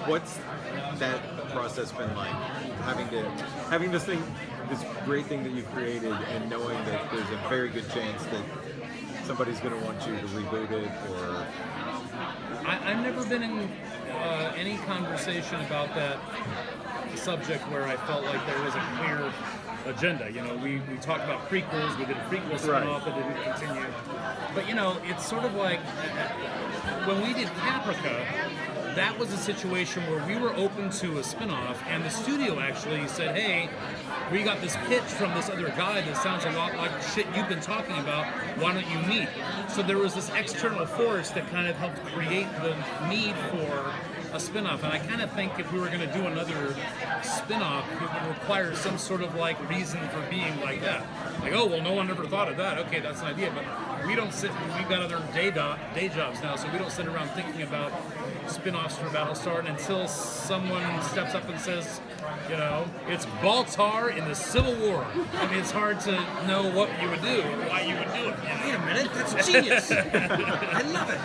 What's that process been like? Having this great thing that you've created, and knowing that there's a very good chance that somebody's going to want you to reboot it, or I've never been in any conversation about that subject where I felt like there was a clear agenda. You know, we talked about prequels, we did a prequel spin-off that didn't continue. But, you know, it's sort of like when we did Caprica, that was a situation where we were open to a spin-off, and the studio actually said, hey, we got this pitch from this other guy that sounds a lot like shit you've been talking about, why don't you meet? So there was this external force that kind of helped create the need for a spin-off, and I kind of think if we were going to do another spin-off, it would require some sort of like reason for being like that. Like, oh, well, no one ever thought of that. Okay, that's an idea, but we don't sit, we've got other day jobs now, so we don't sit around thinking about spin-offs for Battlestar, and until someone steps up and says, you know, it's Baltar in the Civil War. I mean, it's hard to know what you would do, or why you would do it. Wait a minute, that's genius. I love it.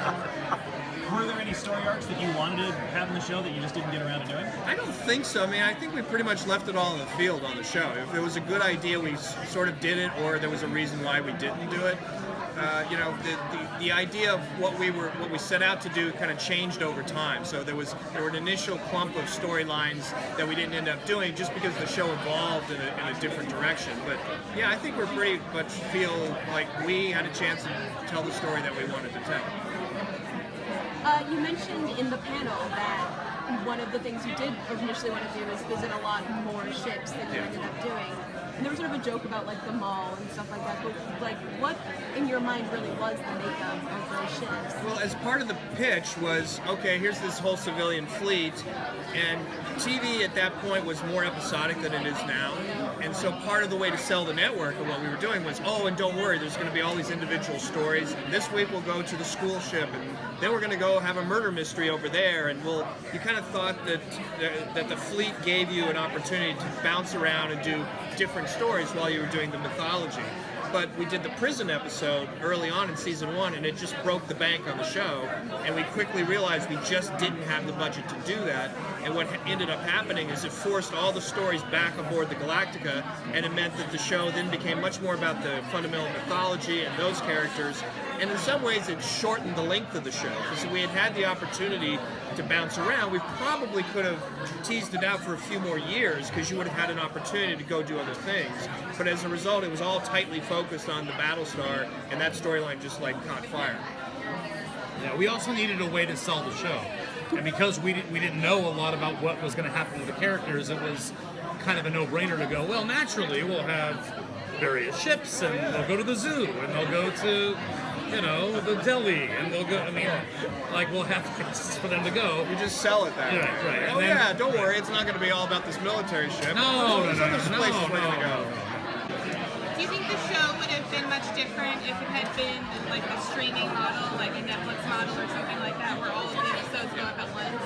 Were there any story arcs that you wanted to have in the show that you just didn't get around to doing? I don't think so. I mean, I think we pretty much left it all in the field on the show. If it was a good idea, we sort of did it, or there was a reason why we didn't do it. You know, the idea of what we set out to do kind of changed over time. So there were an initial clump of storylines that we didn't end up doing just because the show evolved in a different direction. But yeah, I think we're pretty much feel like we had a chance to tell the story that we wanted to tell. You mentioned in the panel that one of the things you did initially want to do is visit a lot more ships than you ended up doing. And there was sort of a joke about like the mall and stuff like that, but like what in your mind really was the makeup of those ships? Well, as part of the pitch was, okay, here's this whole civilian fleet, and TV at that point was more episodic than it is now. And so part of the way to sell the network and what we were doing was, oh, and don't worry, there's going to be all these individual stories. This week we'll go to the school ship, and then we're going to go have a murder mystery over there. And you kind of thought that the fleet gave you an opportunity to bounce around and do different stories while you were doing the mythology. But we did the prison episode early on in season 1, and it just broke the bank on the show, and we quickly realized we just didn't have the budget to do that. And what ended up happening is it forced all the stories back aboard the Galactica, and it meant that the show then became much more about the fundamental mythology and those characters. And in some ways it shortened the length of the show, because if we had the opportunity to bounce around, we probably could have teased it out for a few more years, because you would have had an opportunity to go do other things. But as a result, it was all tightly focused on the Battlestar, and that storyline just like caught fire. Yeah, we also needed a way to sell the show. And because we didn't know a lot about what was going to happen with the characters, it was kind of a no-brainer to go, well, naturally, we'll have various ships, and they'll go to the zoo, and they'll go to, you know, the deli, and they'll go, I mean, like, we'll have places for them to go. You just sell it that way. Right. Oh, yeah, don't worry, it's not going to be all about this military ship. No. There's other places we're going to go. Do you think the show would have been much different if it had been like a streaming model, like a Netflix model or something like that, where all of the episodes go up at once?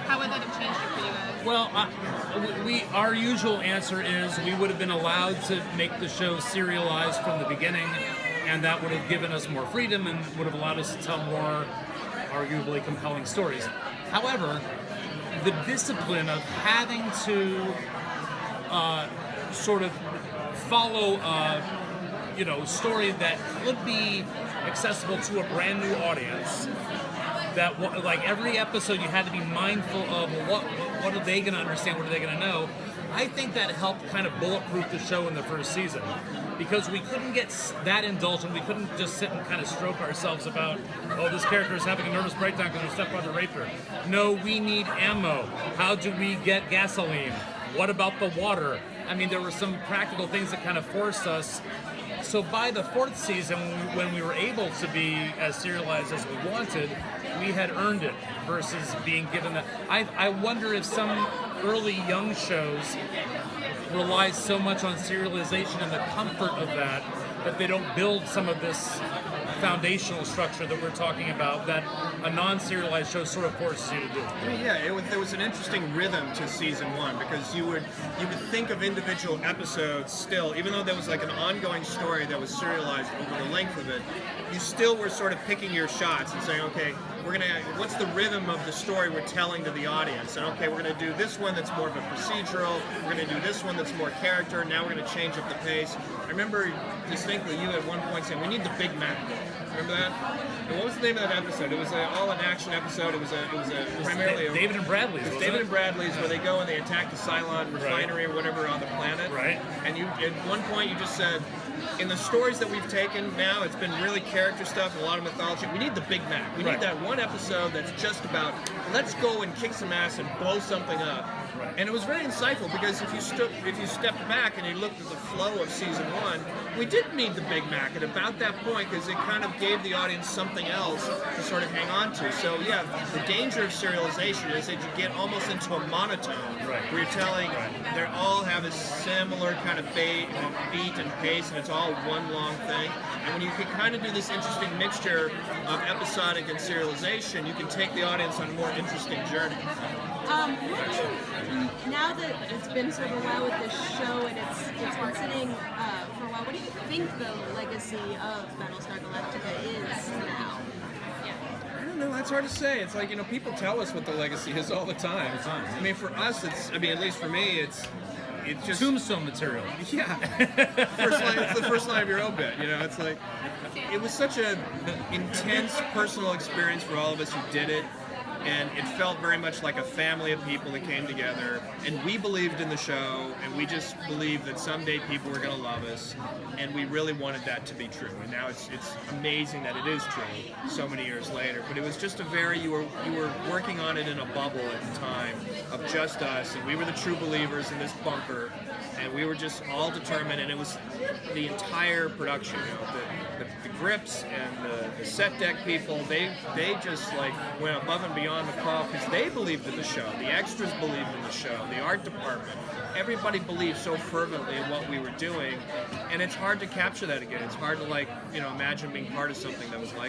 How would that have changed it for you guys? Well, our usual answer is we would have been allowed to make the show serialized from the beginning, and that would have given us more freedom and would have allowed us to tell more arguably compelling stories. However, the discipline of having to sort of follow a story that could be accessible to a brand new audience, that like every episode you had to be mindful of what are they going to understand, what are they going to know. I think that helped kind of bulletproof the show in the first season, because we couldn't get that indulgent. We couldn't just sit and kind of stroke ourselves about, oh, this character is having a nervous breakdown because her stepfather raped her. No, we need ammo. How do we get gasoline? What about the water? I mean, there were some practical things that kind of forced us. So by the fourth season, when we were able to be as serialized as we wanted, we had earned it versus being given that. I wonder if some early young shows rely so much on serialization and the comfort of that they don't build some of this foundational structure that we're talking about that a non-serialized show sort of forces you to do. I mean, yeah, there was an interesting rhythm to season 1, because you would think of individual episodes still, even though there was like an ongoing story that was serialized over the length of it, you still were sort of picking your shots and saying, okay, what's the rhythm of the story we're telling to the audience? And okay, we're gonna do this one that's more of a procedural. We're gonna do this one that's more character. Now we're gonna change up the pace. I remember distinctly you at one point saying, "We need the Big Mac." Remember that? And what was the name of that episode? It was all an action episode. It was primarily David and Bradley's. It was wasn't David it? and Bradley's where they go and they attack the Cylon refinery or whatever on the planet. Right. And you, at one point, you just said, in the stories that we've taken now, it's been really character stuff and a lot of mythology. We need the Big Mac. We Right. need that one episode that's just about, let's go and kick some ass and blow something up. Right. And it was very insightful because if you stepped back and you looked at the flow of season 1, we didn't need the Big Mac at about that point because it kind of gave the audience something else to sort of hang on to. So yeah, the danger of serialization is that you get almost into a monotone Right. where you're telling they all have a similar kind of beat and pace, and it's all one long thing. And when you can kind of do this interesting mixture of episodic and serialization, you can take the audience on a more interesting journey. Now that it's been sort of a while with this show and it's been sitting for a while, what do you think the legacy of Battlestar Galactica is now? I don't know, that's hard to say. It's like, people tell us what the legacy is all the time. I mean, for us, at least for me, it's just... Tombstone material. Yeah. It's the first line of your obit, it's like... It was such an intense personal experience for all of us who did it. And it felt very much like a family of people that came together, and we believed in the show, and we just believed that someday people were going to love us, and we really wanted that to be true. And now it's amazing that it is true so many years later. But it was just you were working on it in a bubble at the time of just us, and we were the true believers in this bunker, and we were just all determined. And it was the entire production, the grips and the set deck people. They just went above and beyond the call because they believed in the show. The extras believed in the show. The art department. Everybody believed so fervently in what we were doing, and it's hard to capture that again. It's hard to imagine being part of something that was like